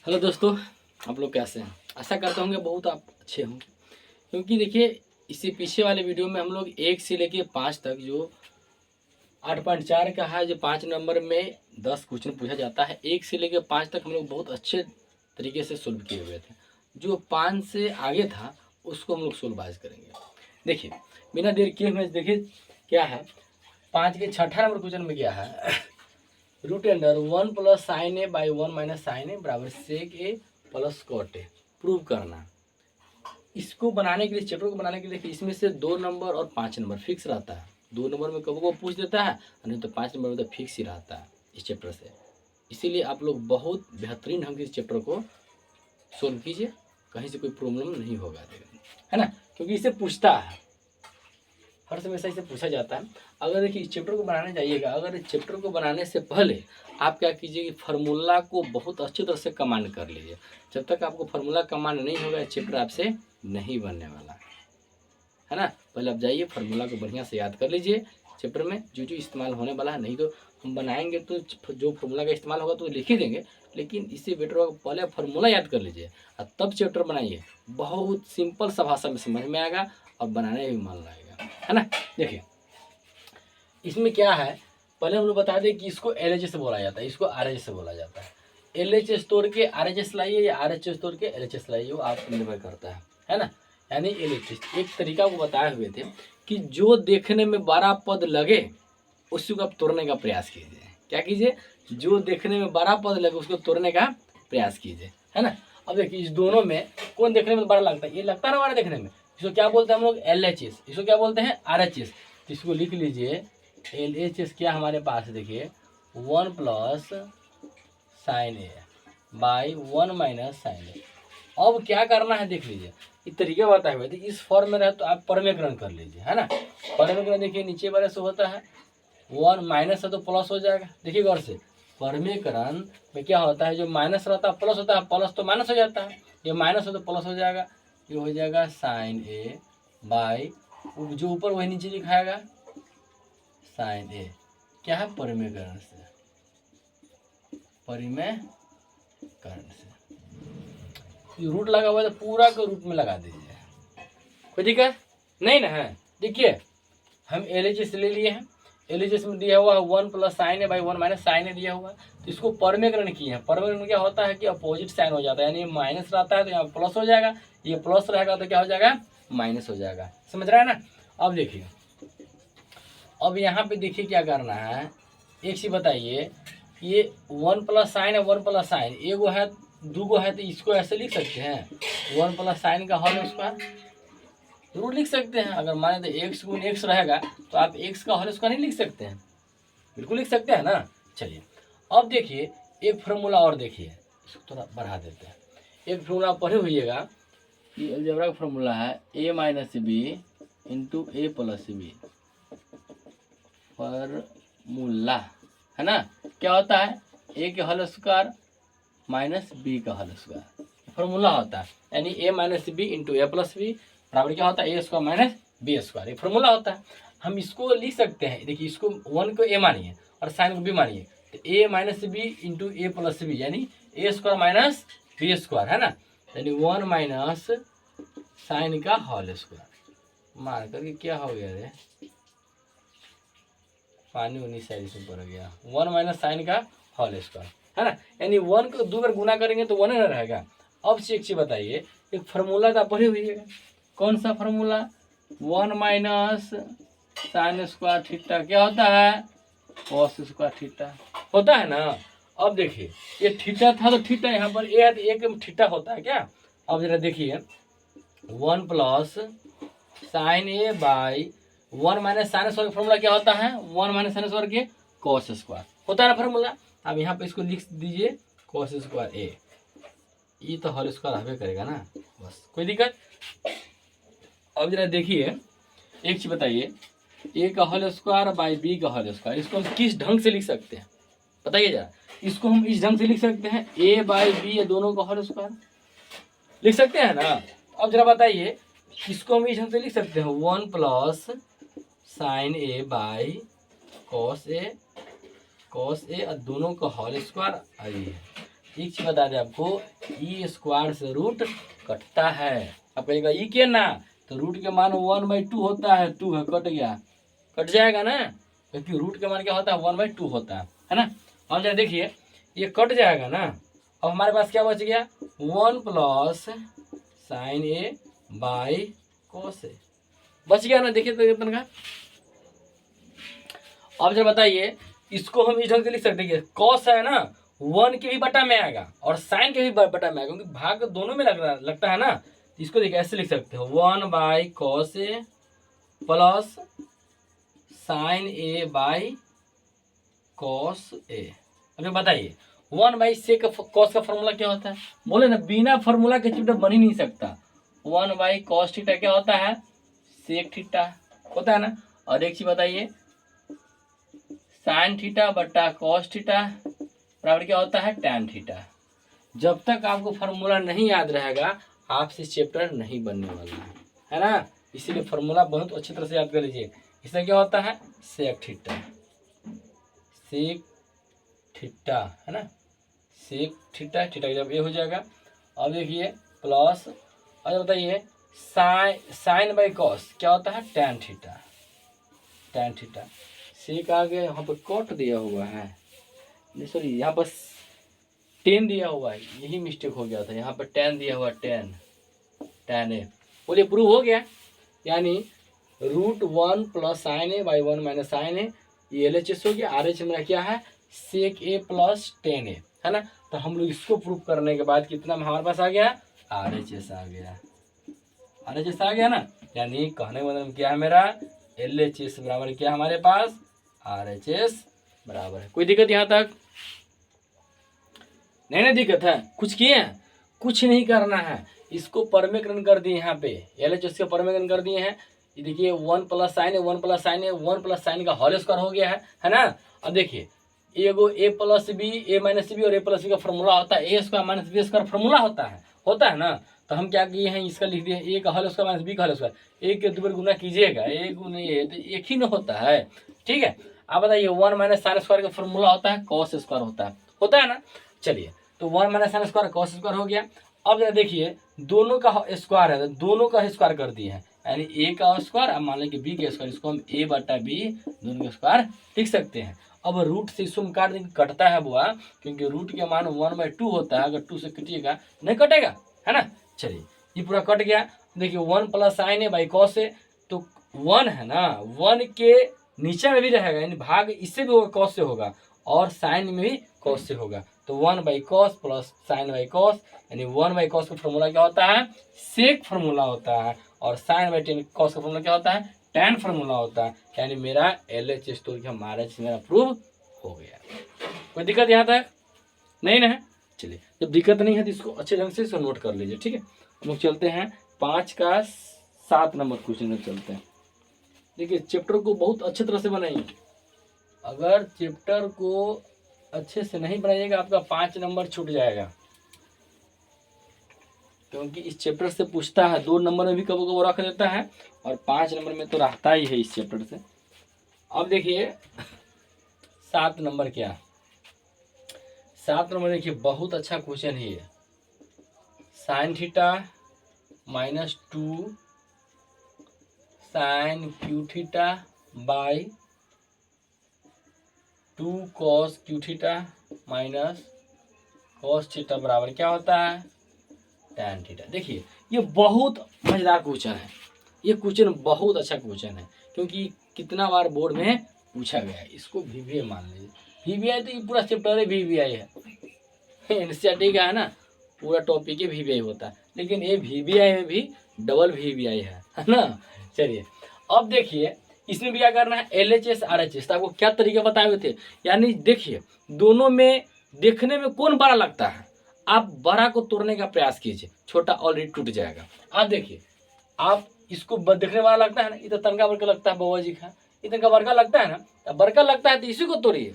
Hello दोस्तों, आप लोग कैसे हैं? आशा करता हूँ बहुत आप अच्छे होंगे। क्योंकि देखिए, इससे पीछे वाले वीडियो में हम लोग 1 से लेके 5 तक जो 8.4 का है, जो 5 नंबर में 10 क्वेश्चन पूछा जाता है, 1 से लेके 5 तक हम लोग बहुत अच्छे तरीके से सोल्व किए हुए थे। जो 5 से आगे था उसको हम लोग सोल्व आज करेंगे। देखिए, बिना देर किए हुए देखिए क्या है। 5 के छठा नंबर क्वेश्चन में क्या है, root under 1 plus sine A by 1 minus sine A बराबर sec A plus cot A prove करना। इसको बनाने के लिए, चैप्टर को बनाने के लिए इसमें से 2 नंबर और 5 नंबर फिक्स रहता है। 2 नंबर में कभी को पूछ देता है, नहीं तो 5 नंबर में तो फिक्स ही रहता है इस चैप्टर से। इसीलिए आप लोग बहुत बेहतरीन ढंग से इस चैप्टर को सोल्व कीजिए, कहीं से कोई प्रॉब्लम नहीं होगा, है ना। क्योंकि इसे पूछता है, हर समय इसे पूछा जाता है। अगर देखिए इस चैप्टर को बनाने जाइएगा, अगर इस चैप्टर को बनाने से पहले आप क्या कीजिए कि फार्मूला को बहुत अच्छी तरह से कमांड कर लीजिए। जब तक आपको फार्मूला कमांड नहीं होगा, चैप्टर आपसे नहीं बनने वाला है ना। पहले आप जाइए, फार्मूला को बढ़िया से याद कर लीजिए चैप्टर में जो जो इस्तेमाल होने वाला है। नहीं तो हम बनाएंगे तो जो फार्मूला का इस्तेमाल होगा तो लिख ही देंगे, लेकिन इससे बेटर होगा पहले फार्मूला याद कर लीजिए और तब चैप्टर बनाइए। बहुत सिंपल सा भाषा में समझ में आएगा और बनाने में मन लगेगा, है ना। देखिए इसमें क्या है, पहले हम लोग बता दें कि इसको LHS से बोला जाता है, इसको RHS से बोला जाता है। LHS तोड़ के RHS लाइए या RHS तोड़ के LHS लाइए, वो आप निर्भर करता है ना। यानी LHS एक तरीका को बताए हुए थे कि जो देखने में 12 पद लगे उसी को आप तोड़ने का प्रयास कीजिए। क्या कीजिए? जो देखने में 12 पद लगे उसको तोड़ने का प्रयास कीजिए, है ना। अब देखिए इस दोनों में कौन देखने में 12 लगता है? ये लगता है ना 12 देखने में। इसको क्या बोलते हैं हम लोग? LHS। इसको क्या बोलते हैं? RHS। इसको लिख लीजिए, LHS क्या हमारे पास देखिए 1 plus sine A by 1 minus sine A. अब क्या करना है देख लीजिए, इस तरीके बताए हुए थे। इस फॉर्म में रहे तो आप परमेकरण कर लीजिए, है ना। परमेकरण देखिए नीचे वाले से होता है 1 माइनस है तो प्लस हो जाएगा। देखिए गौर से, परमेकरण में क्या होता है, जो माइनस रहता है प्लस होता है, प्लस तो माइनस हो जाता है, ये माइनस हो तो प्लस हो जाएगा। ये हो जाएगा साइन ए बाई जो ऊपर वही नीचे लिखाएगा साइन ए। क्या है? परिमेयकरण से, परिमेयकरण से रूट लगा हुआ है तो पूरा को रूट में लगा दीजिए, कोई दिक्कत नहीं ना है। देखिए हम LHS ले लिए हैं, LHS में दिया हुआ है 1 plus sine A by 1 minus sine A दिया हुआ है, तो इसको परमेकरण किए हैं। परमेकरण क्या होता है कि अपोजिट साइन हो जाता है, यानी माइनस रहता है तो यहाँ प्लस हो जाएगा, ये प्लस रहेगा तो क्या हो जाएगा? माइनस हो जाएगा। समझ रहा है ना। अब देखिए, अब यहाँ पे देखिए क्या करना है, एक चीज बताइए, ये 1 प्लस साइन है, 1 प्लस साइन एगो है, दूगो है, तो इसको ऐसे लिख सकते हैं 1 प्लस साइन का होल स्क्वायर जरूर लिख सकते हैं। अगर माने तो x गुण x रहेगा तो आप x का होल स्क्वायर नहीं लिख सकते हैं? बिल्कुल लिख सकते हैं ना। चलिए अब देखिए एक फॉर्मूला और देखिए, इसको थोड़ा बढ़ा देते हैं। एक फॉर्मूला पढ़े हुईएगा कि अलजेब्रा का फॉर्मूला है a minus B into A plus B. Formula है ना, क्या होता है? a के होल स्क्वायर माइनस बी का होल स्क्वायर फॉर्मूला होता है। यानी a minus B into A plus B बराबर क्या होता है? A square minus B square. ये फॉर्मूला होता है। हम इसको लिख सकते हैं, देखिए इसको 1 को a मानिए और साइन को b मानिए, तो a minus B into A plus B यानी A square minus B square, है ना। यानी 1 माइनस साइन का होल स्क्वायर। मान करके क्या हो गया रे, पानी 19 साइड से ऊपर हो गया। 1 माइनस साइन का होल स्क्वायर, है ना। यानी 1 को 2 बार गुना करेंगे तो 1 ही रहेगा। अब से एक चीज बताइए, एक फार्मूला तो पढ़े हुई है, कौन सा formula? 1 minus sine square theta क्या होता है? कॉस स्क्वायर थीटा होता है ना। अब देखिए ये थीटा था तो थीटा यहाँ पर ए है तो एक थीटा होता है क्या? अब जरा देखिए 1 plus sine A by 1 minus sine square का फॉर्मूला क्या होता है? 1 माइनस साइन स्क्वायर के कॉस स्क्वायर होता है ना फॉर्मूला। अब यहाँ पे इसको लिख दीजिए कॉस स्क्वायर ए, ये तो होल स्क्वायर हवे करेगा ना, बस कोई दिक्कत। अब जरा देखिए एक चीज बताइए, ए का होल स्क्वायर बाई बी का होल स्क्वायर, इसको हम किस ढंग से लिख सकते हैं बताइए जरा। इसको हम इस ढंग से लिख सकते हैं, ए बाई बी दोनों का होल स्क्वायर लिख सकते हैं ना। अब जरा बताइए इसको हम इस ढंग से लिख सकते हैं 1 plus sine A by cos A और दोनों का होल स्क्वायर आई है। एक चीज बता दें आपको, ई स्क्वायर से रूट कटता है। आप कहेगा ई के ना, तो रूट के मान 1/2 होता है, 2 है कट गया, कट जाएगा ना, क्योंकि रूट के मान क्या होता है 1/2 होता है ना। अब जरा देखिए ये कट जाएगा ना, अब हमारे पास क्या बच गया 1 plus sine A by cos A, बच गया ना। देखिए तो कितना का। अब जरा बताइए इसको हम इस ढंग से लिख सकते हैं, कॉस है ना 1 के भी बटा में आएगा और साइन के भी बटा में आएगा, क्योंकि भाग दोनों में लगता है ना। इसको देखिए ऐसे लिख सकते हो 1/cos A plus sine A by cos A. अब बताइए 1/sec कॉस का फॉर्मूला क्या होता है, बोले ना बिना फॉर्मूला के चैप्टर बन ही नहीं सकता। 1/cos थीटा क्या होता है सेक थीटा होता है ना। और एक चीज बताइए साइन थीटा बटा कॉस थीटा बराबर क्या होता है टैन थीटा। जब तक आपको फॉर्मूला नहीं याद रहेगा आपसे चैप्टर नहीं बनने वाला है ना। इसीलिए फॉर्मूला बहुत अच्छी तरह से याद कर लीजिए। इसमें क्या होता है सेक थीटा, सेक थीटा है ना, सेक थीटा, थीटा जब ये हो जाएगा। अब देखिए प्लस, और बताइए साइन बाई कॉस क्या होता है टैन थीटा, टैन थीटा। सेक आगे यहाँ पर कट दिया हुआ है, सॉरी यहाँ पर 10 दिया हुआ है, यही मिस्टेक हो गया था, यहाँ पर 10 दिया हुआ, 10 ए। बोलिए प्रूव हो गया, यानी √1 plus sine A by 1 minus sine A, ये LHS हो गया। RHS मेरा क्या है सेक ए प्लस 10 ए है ना। तो हम लोग इसको प्रूव करने के बाद कितना हमारे पास आ गया RHS आ गया, RHS आ गया ना। यानी कहने का मतलब क्या है मेरा LHS बराबर क्या हमारे पास RHS बराबर है। कोई दिक्कत यहाँ तक नहीं ना, दिक्कत है कुछ किए हैं, कुछ नहीं करना है। इसको परमेकरण कर दिए, यहाँ पे LHS के परमेकरण कर दिए हैं। ये देखिए 1 प्लस साइन है 1 प्लस साइन है 1 प्लस साइन का होल स्क्वायर हो गया है ना। अब देखिए एगो a plus B a minus B और a प्लस बी का फॉर्मूला होता है a square minus B square formula होता है ना। तो हम क्या किए हैं इसका लिख दिए a का होल स्क्वायर माइनस बी का होल स्क्वायर, एक के 2 बार गुना कीजिएगा a गुना a तो एक ही ना होता है, ठीक है। अब बताइए 1 माइनस साइन स्क्वायर का फॉर्मूला होता है कॉस स्क्वायर होता है ना। चलिए तो 1 minus sine square cos square हो गया। अब जरा देखिए दोनों का स्क्वायर है, दोनों का स्क्वायर कर दिए हैं, यानी a का स्क्वायर, अब मान लें कि b का स्क्वायर, इसको हम a बटा b दोनों का स्क्वायर लिख सकते हैं। अब रूट से इसको हम काट देंगे, कटता है बुआ, क्योंकि रूट के मान 1/2 होता है, अगर 2 से कटिएगा नहीं कटेगा है ना। चलिए ये पूरा कट गया। देखिए 1 प्लस साइन है बाई कॉस है, तो 1 है ना 1 के नीचे में भी रहेगा, यानी भाग इससे भी होगा कॉस से होगा और साइन में भी कॉस से होगा। तो 1/cos plus sign by cos, यानी 1/cos का फॉर्मूला क्या होता है सेक फॉर्मूला होता है, और साइन बाई टेन कॉस का फॉर्मूला क्या होता है टैन फॉर्मूला होता है। यानी मेरा LHS तो हमारा मेरा प्रूव हो गया। कोई दिक्कत यहाँ तक नहीं ना है। चलिए जब दिक्कत नहीं है तो इसको अच्छे ढंग से इसको नोट कर लीजिए, ठीक है। हम लोग चलते हैं 5 का 7 नंबर क्वेश्चन में चलते हैं। देखिए चैप्टर को बहुत अच्छे तरह से बनाइए, अगर चैप्टर को अच्छे से नहीं बनाइएगा आपका 5 नंबर छूट जाएगा, क्योंकि इस चैप्टर से पूछता है 2 नंबर में भी कबो कबो रख देता है और 5 नंबर में तो रहता ही है इस चैप्टर से। अब देखिए 7 नंबर क्या, 7 नंबर देखिए बहुत अच्छा क्वेश्चन है ये। Sine theta -2 sine cube theta by 2 cos cube theta minus cos theta बराबर क्या होता है टैन थीटा। देखिए ये बहुत मजेदार क्वेश्चन है, ये क्वेश्चन बहुत अच्छा क्वेश्चन है, क्योंकि कितना बार बोर्ड में पूछा गया है। इसको VVI मान लीजिए, VVI तो ये पूरा चैप्टर है VVI है, NCERT का है ना, पूरा टॉपिक ही VVI होता है, लेकिन ये VVI में भी डबल VVI है ना। चलिए अब देखिए इसमें भी क्या करना है LHS RHS, तो आपको क्या तरीका बताए हुए थे। यानी देखिए दोनों में देखने में कौन बड़ा लगता है, आप बड़ा को तोड़ने का प्रयास कीजिए, छोटा ऑलरेडी टूट जाएगा। आप देखिए आप इसको देखने वाला लगता है ना, इतना तनका बड़का लगता है बाबा जी का, इतना बड़का लगता है ना, तो बड़का लगता है तो इसी को तोड़िए,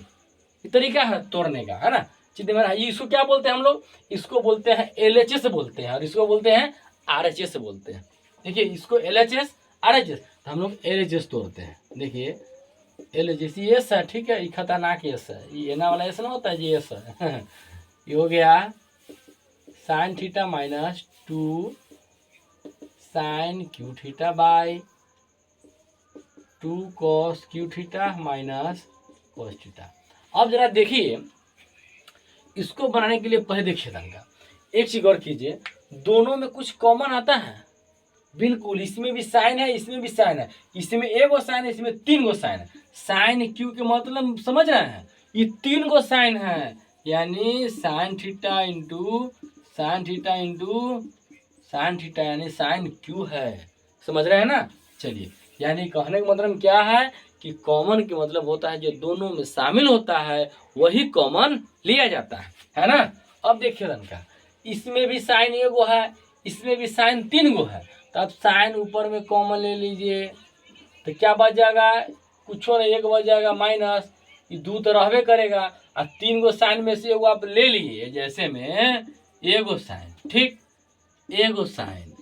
ये तरीका है तोड़ने का है ना। चिंता में इसको क्या बोलते हैं हम लोग, इसको बोलते हैं LHS बोलते हैं और इसको बोलते हैं RHS बोलते हैं। देखिए इसको LHS RHS, तो हम लोग LHS तोड़ते हैं। देखिए LHS ये एस है, ठीक है, ये खतरनाक एस है, ये एना वाला एस ना होता है, ये एस है ये हो गया sine theta minus 2 sine cube theta by 2 cos cube theta minus cos theta. अब जरा देखिए, इसको बनाने के लिए पहले देखिए तनका एक चीज गौर कीजिए, दोनों में कुछ कॉमन आता है। बिल्कुल, इसमें भी साइन है, इसमें भी साइन है, इसमें एक गो साइन है, इसमें 3 गो साइन है। साइन क्यू के मतलब समझ रहे हैं, ये 3 गो साइन है, यानी sine theta into sine theta into sine theta यानी साइन क्यू है। समझ रहे हैं ना। चलिए, यानी कहने का मतलब क्या है कि कॉमन के मतलब होता है जो दोनों में शामिल होता है वही कॉमन लिया जाता है ना। अब देखिए तनका, इसमें भी साइन एगो है, इसमें भी साइन 3 गो है, तो अब साइन ऊपर में कॉमन ले लीजिए, तो क्या बच जाएगा, कुछ नहीं, एक बच जाएगा माइनस, ये 2 तो रहबे करेगा, और 3 गो साइन में से एगो आप ले लिए, जैसे में एगो साइन, ठीक, एगो साइन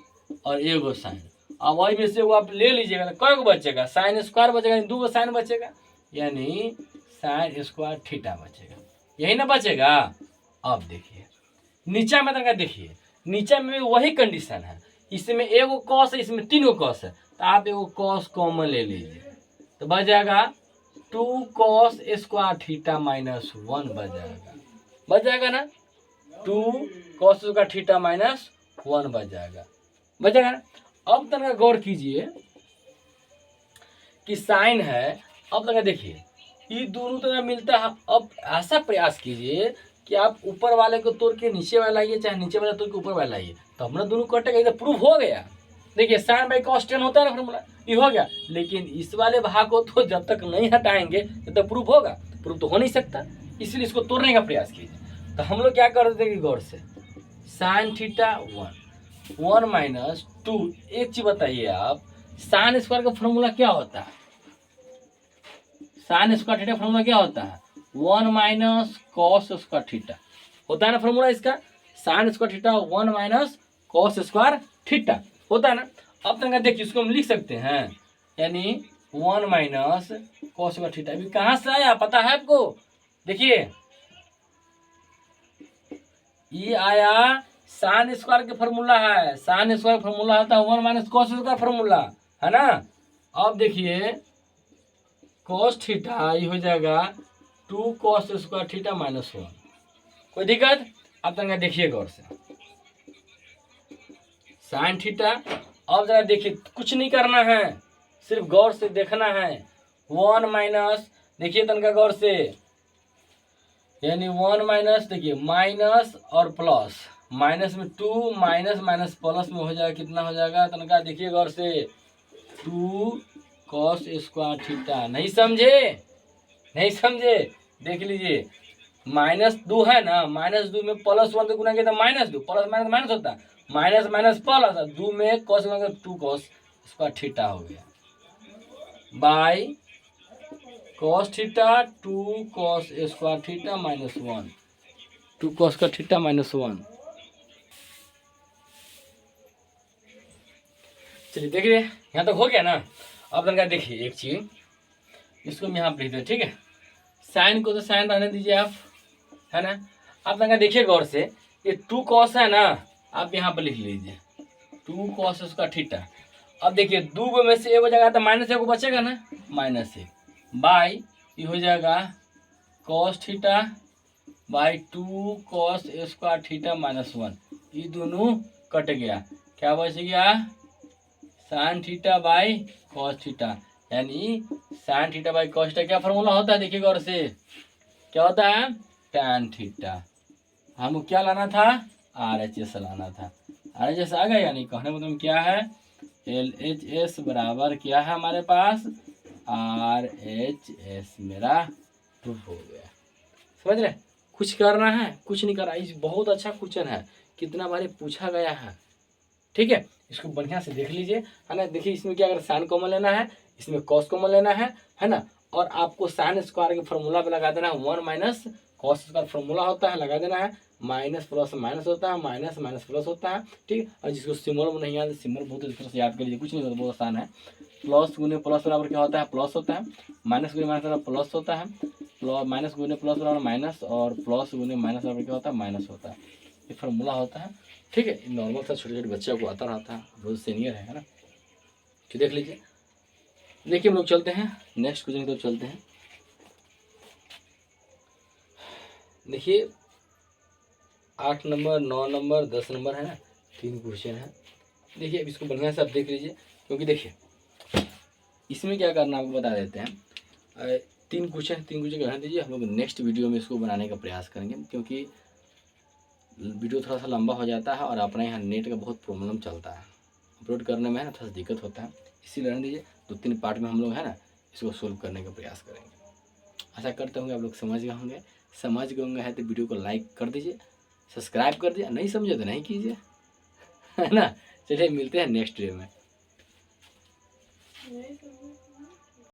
और एगो साइन, अब वही में से वो आप ले लीजिएगा तो कई गो बचेगा, साइन स्क्वायर बचेगा, 2 गो साइन बचेगा, यानी साइन स्क्वायर थीटा बचेगा, यही ना बचेगा। अब देखिए नीचा में तनका देखिए, नीचे में भी वही कंडीशन है, इसमें एगो कॉस है, इसमें 3 गो कॉस है, तो आप एगो कॉस कॉमन ले लीजिए, तो बच जाएगा 2 कॉस स्क्वायर थीटा माइनस 1 बच जाएगा ना, 2 कॉस स्क्वायर थीटा माइनस 1 बचेगा ना। अब तनका गौर कीजिए कि साइन है, अब तनका देखिए ये दोनों तरह मिलता है। अब ऐसा प्रयास कीजिए कि आप ऊपर वाले को तोड़ के नीचे वाला लाइए, चाहे नीचे वाला तोड़ के ऊपर वाला लाइए, तो अपना दोनों कटेगा, ये तो प्रूफ हो गया। देखिए साइन बाई कॉस टेन होता है ना फॉर्मूला, ये हो गया, लेकिन इस वाले भाग को तो जब तक नहीं हटाएंगे तब तक प्रूफ होगा, प्रूफ तो हो नहीं सकता, इसलिए इसको तोड़ने का प्रयास कीजिए। तो हम लोग क्या कर देते हैं गौर से, साइन थीटा 1 माइनस 2, एक चीज बताइए आप, साइन स्क्वायर का फॉर्मूला क्या होता है, साइन स्क्वायर थीटा फॉर्मूला क्या होता है, 1 माइनस कॉस स्क्वायर थीटा होता है ना फॉर्मूला इसका, sine square theta 1 minus cos square theta होता है ना। अब तक देखिए इसको हम लिख सकते हैं, यानी 1 माइनस कॉस स्क्वायर थीटा, अभी कहाँ से आया पता है आपको, देखिए ये आया साइन स्क्वायर के फॉर्मूला है, साइन स्क्वायर फॉर्मूला होता है 1 माइनस कॉस स्क्वायर फॉर्मूला है ना। अब देखिए कॉस थीटा ये हो जाएगा 2 कॉस स्क्वायर थीटा माइनस 1, कोई दिक्कत। अब तक देखिए गौर से साइन थीटा, अब जरा देखिए कुछ नहीं करना है, सिर्फ गौर से देखना है, 1 माइनस, देखिए तनका गौर से, यानी 1 माइनस, देखिए माइनस और प्लस, माइनस में 2 माइनस माइनस प्लस में हो जाएगा, कितना हो जाएगा तनका देखिए गौर से, 2 कॉस स्क्वायर थीटा। नहीं समझे, नहीं समझे, देख लीजिए, माइनस 2 है ना, माइनस 2 में प्लस 1 से गुना किया तो माइनस 2, प्लस माइनस माइनस होता है, माइनस माइनस प्लस, 2 में कॉस 2 कॉस स्क्वायर थीटा हो गया, by cos theta 2 cos square theta minus 1, 2 cos का थीटा माइनस 1। चलिए देखिए यहाँ तक हो गया ना। अब तनका देखिए एक चीज, इसको हम यहाँ पर लिख दें, ठीक है, साइन को तो साइन रहने दीजिए आप, है ना। अब तनका देखिए गौर से, ये 2 कॉस है ना, आप यहाँ पर लिख लीजिए 2 कॉस उसका थीटा। अब देखिए 2 गो में से एक हो जाएगा तो माइनस 1 बचेगा ना, माइनस 1 बाई ये हो जाएगा cos theta by 2 cos square theta minus 1, ये दोनों कट गया, क्या बच गया, sine theta by cos theta, यानी sine theta by cos theta क्या फॉर्मूला होता है, देखिए गौर से क्या होता है, टैन थीटा। हमको क्या लाना था, RHS लाना था, RHS आ गया, यानी कहने मतलब क्या है, LHS बराबर क्या है हमारे पास, RHS मेरा प्रूफ हो गया। समझ रहे, कुछ करना है, कुछ नहीं करना, इस बहुत अच्छा क्वेश्चन है, कितना बार पूछा गया है, ठीक है, इसको बढ़िया से देख लीजिए, है ना। देखिए इसमें क्या, अगर साइन कॉमन लेना है, इसमें कॉस कॉमन लेना है ना, और आपको साइन स्क्वायर के फॉर्मूला पे लगा देना है 1 माइनस कॉस स्क्वायर फॉर्मूला होता है, लगा देना है, माइनस प्लस माइनस होता है, माइनस माइनस प्लस होता है, ठीक। और जिसको सिंबल में नहीं याद, सिंबल बहुत अच्छी तरह से याद कर लीजिए, कुछ नहीं होता, बहुत आसान है। प्लस गुने प्लस बराबर क्या होता है, प्लस होता है, माइनस गुने माइनस बराबर प्लस होता है, प्लस माइनस गुने प्लस बराबर माइनस, और प्लस गुने माइनस बराबर क्या होता है, माइनस होता है। ये फार्मूला होता है, ठीक है। नॉर्मल था, छोटे छोटे बच्चों को आता रहता है, रोज सीनियर है ना। तो देख लीजिए, देखिए हम लोग चलते हैं नेक्स्ट क्वेश्चन की तरफ चलते हैं। देखिए 8 नंबर, 9 नंबर, 10 नंबर है ना, 3 क्वेश्चन है। देखिए अब इसको बढ़िया से आप देख लीजिए, क्योंकि देखिए इसमें क्या करना आपको बता देते हैं। 3 क्वेश्चन रहने दीजिए, हम लोग नेक्स्ट वीडियो में इसको बनाने का प्रयास करेंगे, क्योंकि वीडियो थोड़ा सा लंबा हो जाता है और अपने यहाँ नेट का बहुत प्रॉब्लम चलता है, अपलोड करने में है ना थोड़ा सा दिक्कत होता है। इसीलिए रहने दीजिए, 2-3 पार्ट में हम लोग है ना इसको सोल्व करने का प्रयास करेंगे। आशा करते होंगे आप लोग समझ गए होंगे। समझ गए होंगे है तो वीडियो को लाइक कर दीजिए, सब्सक्राइब कर दीजिए, नहीं समझे तो नहीं कीजिए, है ना। चलिए मिलते हैं नेक्स्ट वीडियो में।